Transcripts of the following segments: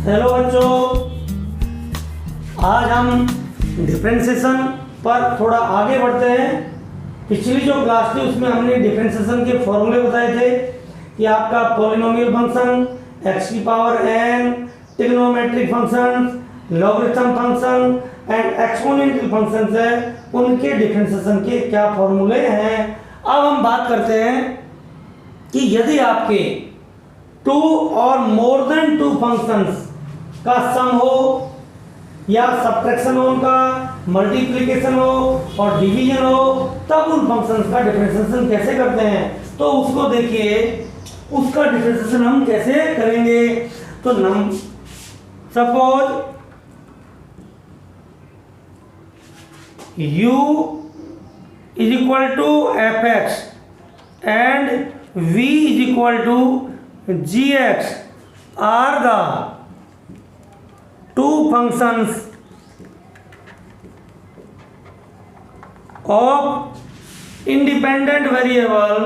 Hello बच्चों, आज हम डिफरेंशिएशन पर थोड़ा आगे बढ़ते हैं। पिछली जो क्लास थी उसमें हमने डिफरेंशिएशन के फॉर्मूले बताए थे कि आपका पॉलिनोमियल फंक्शन, एक्स की power n, trigonometric function, logarithm function and exponential functions है, उनके डिफरेंशिएशन के क्या फॉर्मूले हैं। अब हम बात करते हैं कि यदि आपके टू और मोर देन टू फंक्शंस का सम हो या सब्ट्रैक्शन हो, उनका मल्टीप्लिकेशन हो और डिवीजन हो, तब उन फंक्शंस का डिफरेंशिएशन कैसे करते हैं। तो उसको देखिए, उसका डिफरेंशिएशन हम कैसे करेंगे। तो suppose u is equal to fx and v is equal to gx are the two functions of independent variable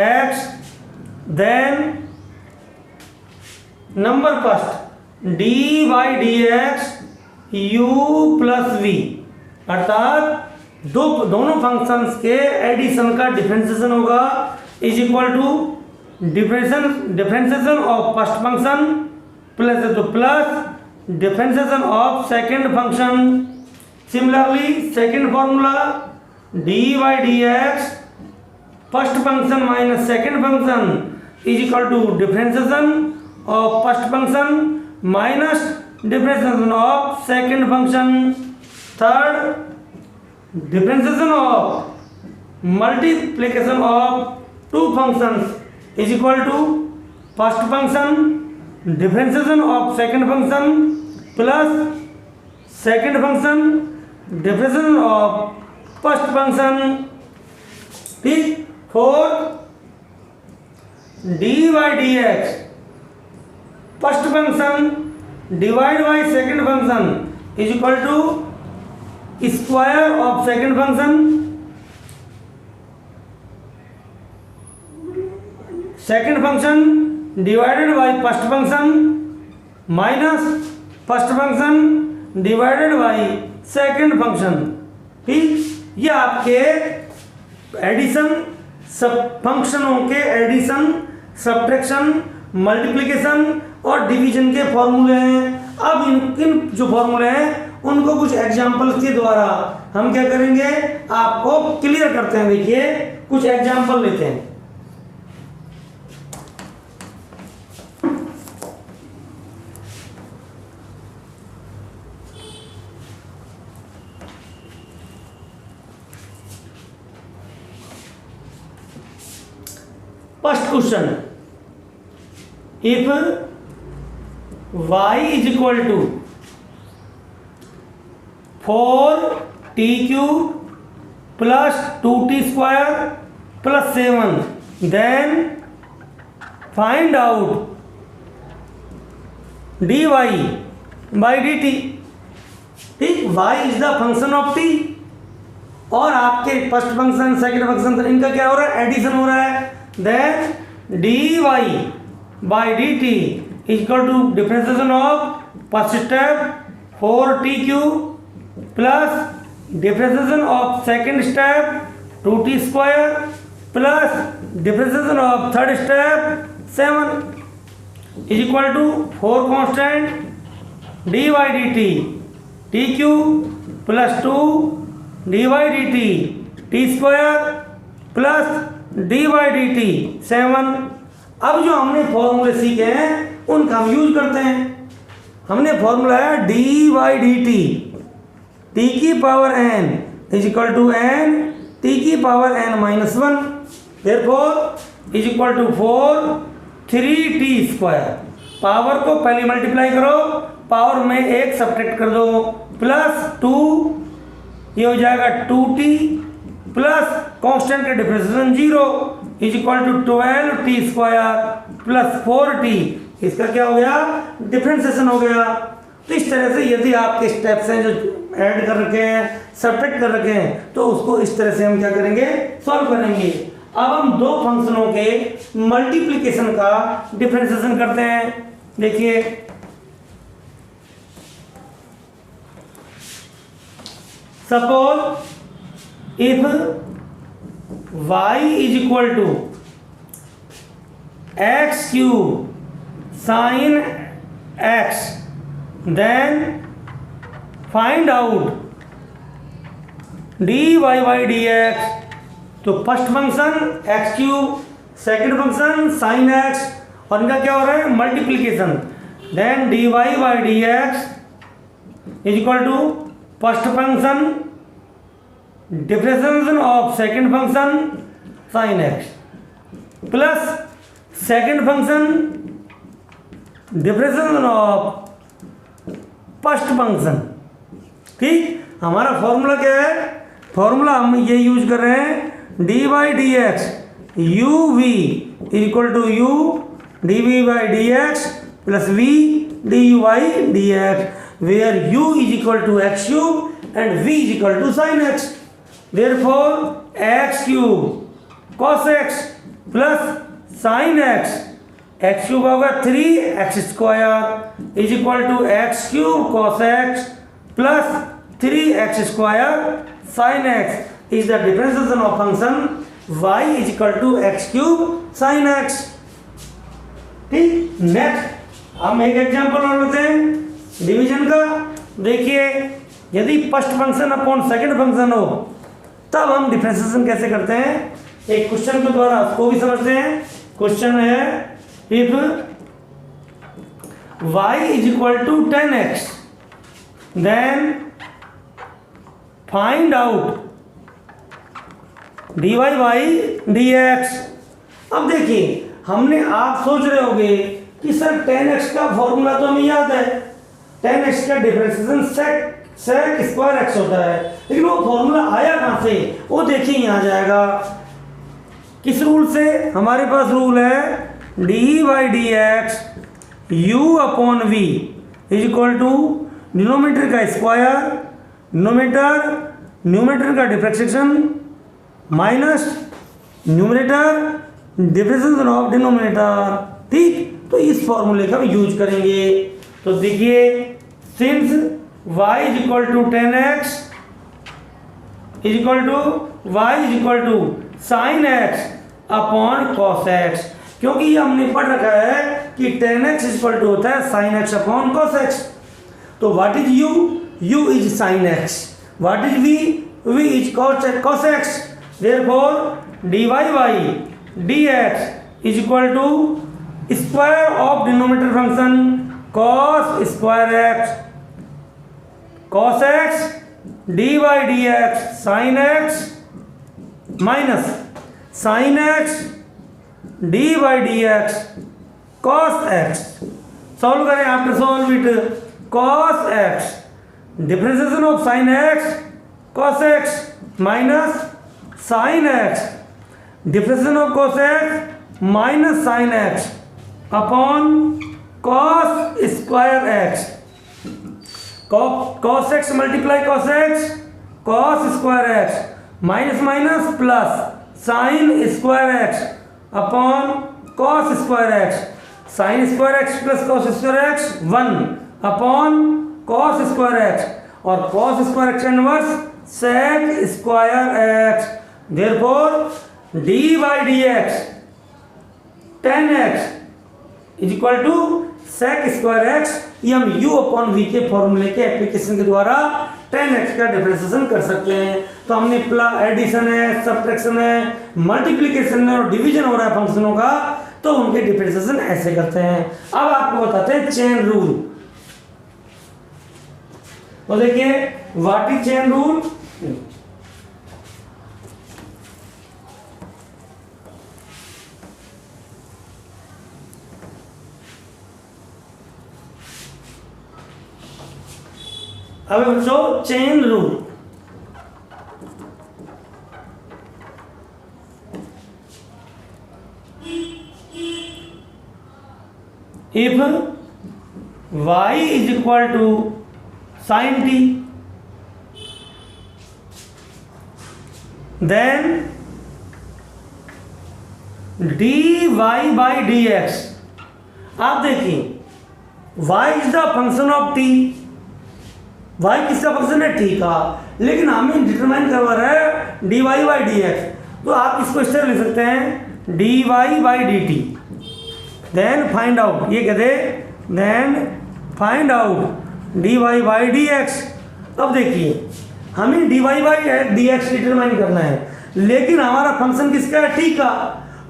x, then number first d by dx u plus v, अर्थात दोनों फंक्शंस के addition का differentiation होगा is equal to differentiation of first function plus differentiation of second function. Similarly second formula dy by dx first function minus second function is equal to differentiation of first function minus differentiation of second function. Third, differentiation of multiplication of two functions is equal to first function differentiation of second function plus second function differentiation of first function. ठीक। Fourth, dy by dx first function divide by second function is equal to square of second function, second function divided by first function minus first function divided by second function. ठीक। ये आपके addition सब फंक्शनों के addition, subtraction, multiplication और division के फॉर्मूले हैं। अब इन जो फॉर्मूले हैं उनको कुछ एग्जाम्पल्स के द्वारा हम क्या करेंगे, आपको क्लियर करते हैं। देखिए, कुछ एग्जाम्पल लेते हैं। First question, if y is equal to 4t cube plus 2t square plus 7, then find out dy by dt। ठीक। y is the function of t और आपके फर्स्ट फंक्शन सेकंड फंक्शन इनका क्या हो रहा है, एडिशन हो रहा है। Then dy by dt is equal to differentiation of first step 4t cube plus differentiation of second step 2t square plus differentiation of third step 7 is equal to 4 constant dy by dt t cube plus 2 dy by dt t square plus dy by dt 7। अब जो हमने फॉर्मूले सीखे हैं उनका हम use करते हैं। हमने फॉर्मूला है डी बाई डी टी की power N is equal to N T की power N minus 1, therefore is equal to 4 3t square. Power को पहले मल्टीप्लाई करो, पावर में एक सब्ट्रैक्ट कर दो, प्लस 2 ये हो जाएगा 2t प्लस कांस्टेंट का differentiation 0 is equal to 12t square plus 4t। इसका क्या हो गया, डिफरेंशिएशन हो गया। तो इस तरह से यदि आपके स्टेप्स हैं जो ऐड कर रखे हैं, सब्ट्रैक्ट कर रखे हैं, तो उसको इस तरह से हम क्या करेंगे, सॉल्व करेंगे। अब हम दो फंक्शनों के मल्टीप्लिकेशन का डिफरेंशिएशन करते हैं। देखिए suppose if y is equal to x cube sine x, then find out dy by dx। तो first function x cube, second function sine x, और इनका क्या हो रहा है multiplication. Then dy by dx is equal to first function differentiation of second function sine x plus second function differentiation of first function. ठीक, हमारा formula क्या है? फॉर्मूला हम ये यूज कर रहे हैं dy by dx u v is equal to u dv by dx plus v du by dx, where u is equal to x cube and v is equal to sin x। therefore x cube cos x plus sin x, x cube होगा 3x square is equal to x cube cos x plus 3x square sin x is the differentiation of function y is equal to x cube sin x। ठीक, next हम एक example और लेते हैं division का। देखिए यदि first function upon second function हो तब हम डिफरेंशिएशन कैसे करते हैं, एक क्वेश्चन के द्वारा उसको भी समझते हैं। क्वेश्चन है if y is equal to 10x then find out dy by dx। अब देखिए हमने, आप सोच रहे होंगे कि सर 10x का फॉर्मूला तो हमें याद है, 10x का डिफरेंशिएशन sec स्क्वायर x होता है, लेकिन वो फॉर्मूला आया कहाँ से? वो देखिए यहाँ जाएगा किस रूल से? हमारे पास रूल है dy by dx u upon v is equal to denominator का स्क्वायर, न्यूमरेटर का differentiation minus numerator differentiation of denominator. ठीक, तो इस फॉर्मूले का हम यूज करेंगे। तो देखिए since y is equal to 10x is equal to sine x upon cos x, क्योंकि ये हमने पढ़ रखा है कि 10x इज इक्वल टू होता है sine x upon cos x। तो what is u? u is sine x। What is v? v is cos x। therefore dy by dx is equal to square of denominator function cos square x, cos x dy by dx sin x minus sin x dy by dx cos x। Solve करें, after solve it cos x differentiation of sin x cos x minus sin x differentiation of cos x minus sin x upon cos square x। cos x multiply cos x, cos square x minus minus plus sin square x upon cos square x, sin square x plus cos square x 1 upon cos square x, और cos square x inverse sec square x। therefore d by dx 10x is equal to sec square x। ये हम u upon v के फॉर्मूले के application के द्वारा 10x का differentiation कर सकते हैं। तो हमने एडिशन है, सब्ट्रैक्शन है, मल्टीप्लिकेशन है और डिवीजन हो रहा है फंक्शनों का, तो उनके डिफरेंशिएशन ऐसे करते हैं। अब आपको बताते हैं चेन रूल। तो देखिए व्हाट इज चेन रूल? अब बच्चों chain rule, if y is equal to sin t then d Y by D x. आप देखिए y is the function of t, y किसका फंक्शन है, t का, लेकिन हमें डिटरमाइन करवा रहा है d Y by D x. तो आप इसको इस तरह लिख सकते हैं D Y by D t, then find out, ये कहते then find out d Y by D x. अब देखिए हमें d Y by D x determine करना है, लेकिन हमारा फंक्शन किसका है, टी का,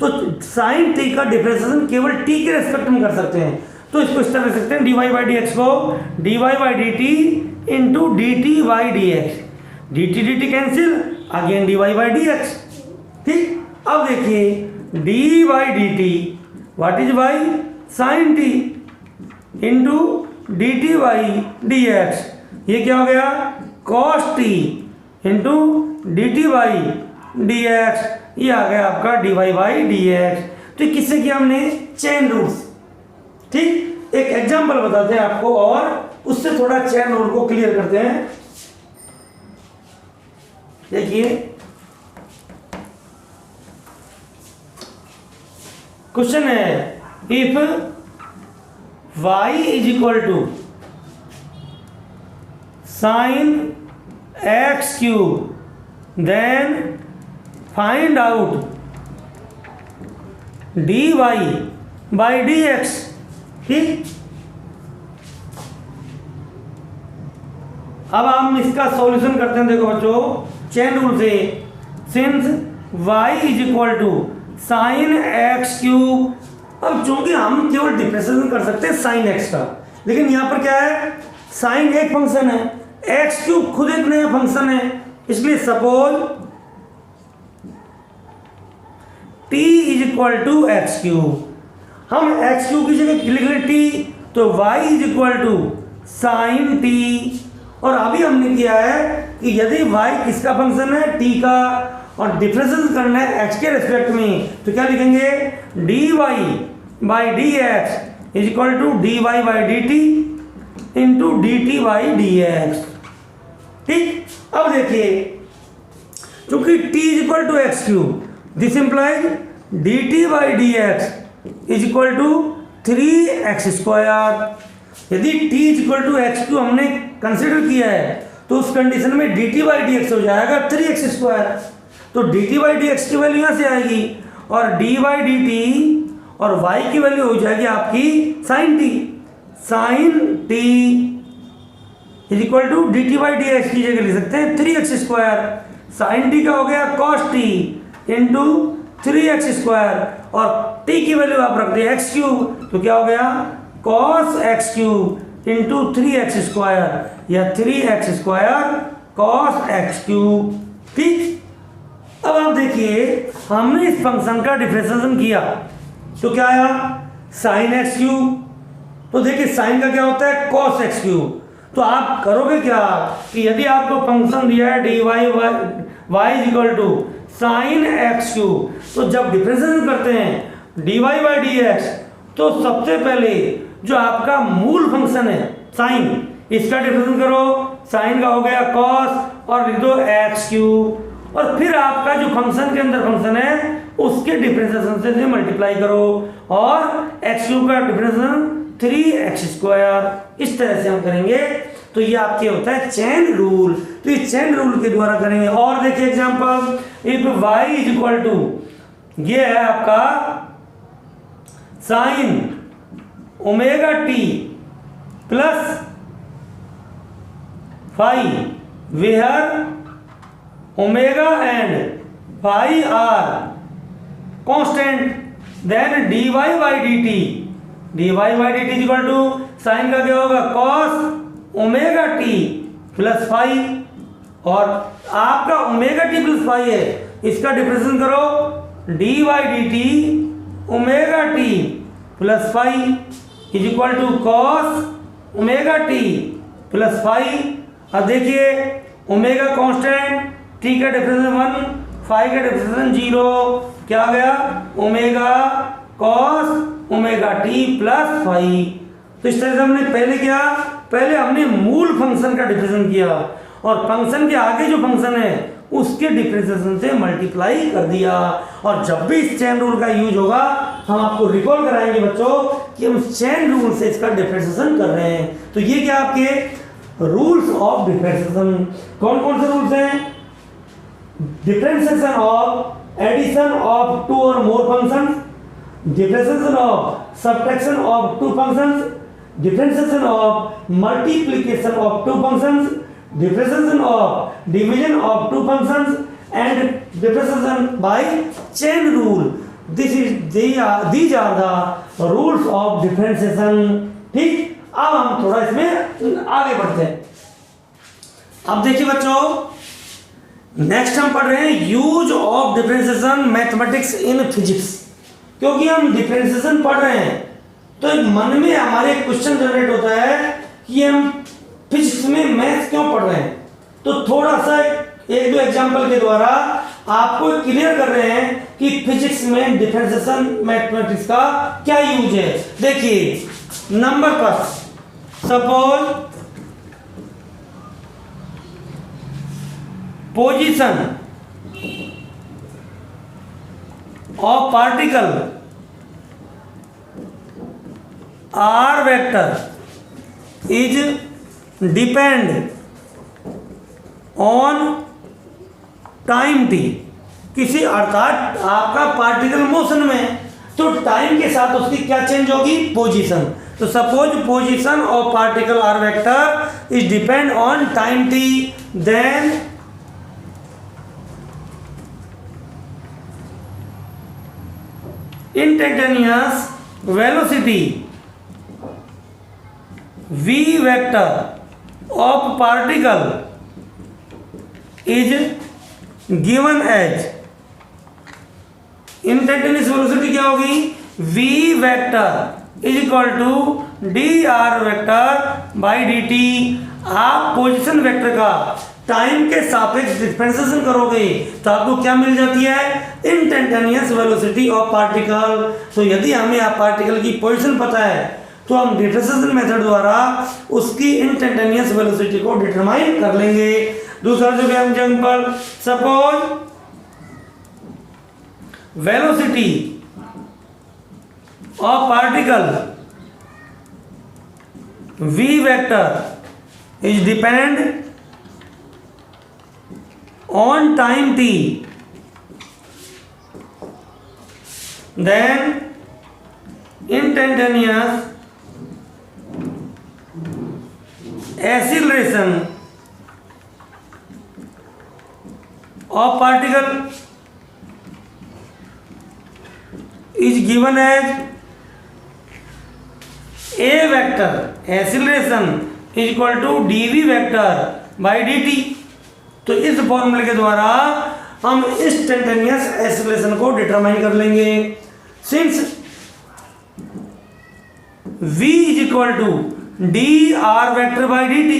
तो साइन टी का डिफरेंशिएशन केवल टी के रेस्पेक्ट में कर सकते हैं। तो इसको इस तरह लिख सकते हैं D Y by D X को D Y by D T into D T by D X, D T cancel, again D Y by D x. ठीक, अब देखिए D by D T what is Y, sine T into D T by D X, ये क्या हो गया, cos T into D T by D X, ये आ गया आपका D Y by D x. तो किससे किया हमने, चेन रूल्स। ठीक, एक एग्जांपल बताते हैं आपको और उससे थोड़ा चेन रूल को क्लियर करते हैं। देखिए क्वेश्चन है, if y is equal to sine x cube then find out d Y by D x. ठीक, अब हम इसका सॉल्यूशन करते हैं। देखो बच्चों चेन रूल से, since y is equal to sine x cube, अब चूंकि हम केवल डिफरेंशिएशन कर सकते हैं साइन एक्स का, लेकिन यहां पर क्या है, साइन एक फंक्शन है, एक्स क्यूब खुद एक नया फंक्शन है, इसलिए suppose t is equal to x cube, हम एक्स क्यूब की जगह लिख ले t, तो y is equal to sine t। और अभी हमने किया है कि यदि y किसका फंक्शन है, t का, और डिफरेंशिएशन करना है x के रेस्पेक्ट में, तो क्या लिखेंगे, d Y by D x is equal to d Y by D T into D T by D x. ठीक, अब देखिए क्योंकि t is equal to x cube, this implies d T by D x is equal to 3x square. यदि t is equal to x cube हमने consider किया है, तो उस कंडीशन में d T by D x हो जाएगा 3x square, तो D T by D x की वैल्यू यहाँ से आएगी, और डी बाई डी टी और y की वैल्यू हो जाएगी आपकी sine t, sine t is equal to d T by D x की जगह लिख सकते हैं 3x स्क्वायर, साइन टी का हो गया cos T into 3x square, और t की वैल्यू आप रख दिए x क्यूब, तो क्या हो गया, cos x cube into 3x square, या 3x square cos x cube. ठीक, अब आप देखिए हमने इस फंक्शन का डिफरेंशिएशन किया तो क्या आया, साइन एक्स क्यूब, तो देखिए साइन का क्या होता है, कॉस एक्स क्यूब। तो आप करोगे क्या कि यदि आपको फंक्शन दिया है d y y is equal to sine x cube, तो जब डिफरेंशिएशन करते हैं D Y by D x, तो सबसे पहले जो आपका मूल फंक्शन है साइन, इसका डिफरेंशिएशन करो, साइन का हो गया कॉस और लिख दो एक्स क्यूब, और फिर आपका जो फंक्शन के अंदर फंक्शन है उसके डिफरेंशिएशन से मल्टीप्लाई करो, और एक्स क्यूब का डिफरेंशिएशन 3x स्क्वायर। इस तरह से हम करेंगे, तो ये आपके होता है चेन रूल। तो ये चेन रूल के द्वारा करेंगे। और देखिए example, if y is equal to, ये है आपका sine omega t plus phi, where omega and phi are constant, then d Y by D t, d Y by D t is equal to sine का क्या होगा, cos omega t plus phi, और आपका omega t plus phi है, इसका differentiation करो, d y d t omega t plus phi is equal to cos omega t plus phi. अब देखिए ओमेगा कांस्टेंट, टी का डिफरेंशिएशन 1, फाई का differentiation 0, क्या आ गया, omega cos omega t plus phi. तो इस तरह से हमने पहले क्या, पहले हमने मूल फंक्शन का डिफरेंशिएशन किया, और फंक्शन के आगे जो फंक्शन है उसके डिफरेंशिएशन से मल्टीप्लाई कर दिया। और जब भी इस चेन रूल का यूज होगा हम आपको रिकॉल कराएंगे बच्चों कि हम चेन रूल से इसका डिफरेंशिएशन कर रहे हैं। तो ये क्या आपके रूल्स ऑफ डिफरेंशिएशन, कौन कौन से रूल्स हैं? Differentiation of addition of two और more functions, differentiation of subtraction of two functions, differentiation of multiplication of two functions, differentiation of division of two functions, and differentiation by chain rule. These are the rules of differentiation. ठीक, अब हम थोड़ा इसमें आगे बढ़ते हैं। अब देखिए बच्चों, नेक्स्ट हम पढ़ रहे हैं use of differentiation mathematics in physics. क्योंकि हम डिफरेंशिएशन पढ़ रहे हैं तो एक मन में हमारे क्वेश्चन जनरेट होता है कि हम फिजिक्स में मैथ्स क्यों पढ़ रहे हैं। तो थोड़ा सा एक दो एग्जांपल के द्वारा आपको क्लियर कर रहे हैं कि फिजिक्स में डिफरेंशिएशन मैथमेटिक्स का क्या यूज है। देखिए number first, suppose position of particle r vector is depend on time t। किसी अर्थात आपका पार्टिकल मोशन में तो टाइम के साथ उसकी क्या चेंज होगी? पोजीशन। तो suppose position of particle r vector is depend on time t, then instantaneous velocity v vector of particle is given as, instantaneous velocity क्या होगी? v vector is equal to dr vector by dt। आप position vector का time के सापेक्ष differentiation करोगे तो आपको क्या मिल जाती है? Instantaneous velocity of particle. तो यदि हमें आप पार्टिकल की पोजीशन पता है तो हम डिफरेंशिएशन मेथड द्वारा उसकी इंस्टेंटेनियस वेलोसिटी को डिटरमाइन कर लेंगे। दूसरा जो है example, suppose velocity of particle v vector is depend on time t, then instantaneous acceleration of particle is given as a vector acceleration is equal to dv vector by dt। तो इस फॉर्मूले के द्वारा हम इंस्टेंटेनियस एक्सेलरेशन को determine कर लेंगे। Since v is equal to dr vector by dt,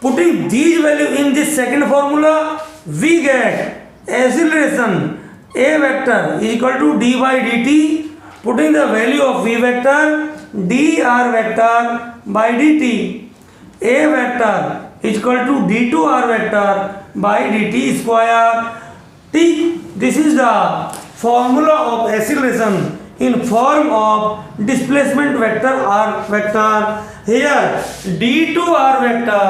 putting these value in this second formula we get acceleration a vector is equal to d by dt, putting the value of v vector dr vector by dt, a vector is equal to d2r vector by dt square t। This is the formula of acceleration in form of displacement vector r vector। Here d2r vector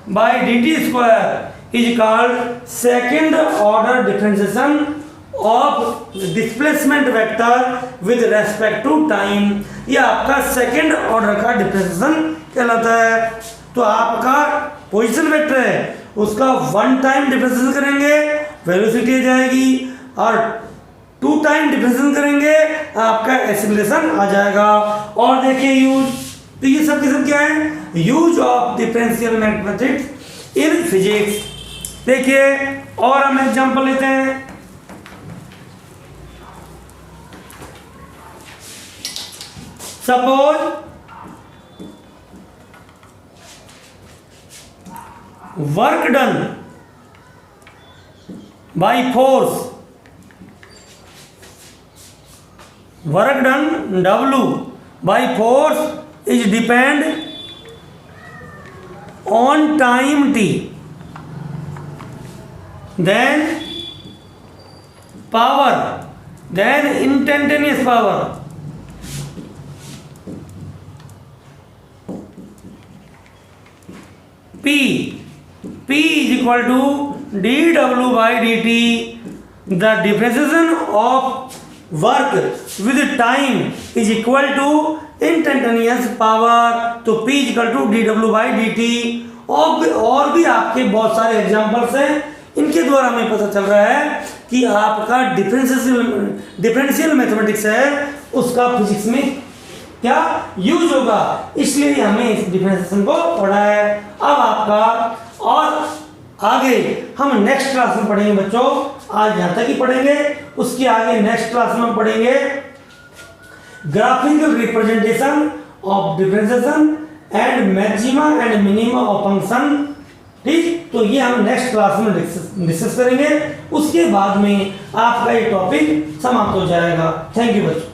by dt square is called second order differentiation of displacement vector with respect to time। यह आपका second order का differentiation कहलाता है। तो आपका position vector है उसका one time differentiation करेंगे वेलोसिटी आ जाएगी, और टू टाइम डिफरेंशिएशन करेंगे आपका एक्सेलरेशन आ जाएगा। और देखिए यूज, तो ये सब के सब क्या है? Use of differential mathematics in physics. देखिए और हम एग्जांपल लेते हैं। Suppose work done by force, work done W by force is depend on time t। then power, then instantaneous power. P is equal to dw by dt. The differentiation of work with time is equal to instantaneous power. तो P is equal to dw by dt. और भी आपके बहुत सारे examples हैं, इनके द्वारा हमें पता चल रहा है कि आपका डिफरेंशियल मैथमेटिक्स है, उसका फिजिक्स में क्या यूज होगा, इसलिए हमें इस डिफरेंशिएशन को पढ़ा है। अब आपका और आगे हम नेक्स्ट क्लास में पढ़ेंगे बच्चों, आज यहाँ तक ही पढ़ेंगे, उसके आगे नेक्स्ट क्लास में हम पढ़ेंगे graphical representation of differentiation and maxima and minima of function. ठीक, तो ये हम नेक्स्ट क्लास में डिस्कस करेंगे, उसके बाद में आपका ये टॉपिक समाप्त हो जाएगा। थैंक यू बच्चों।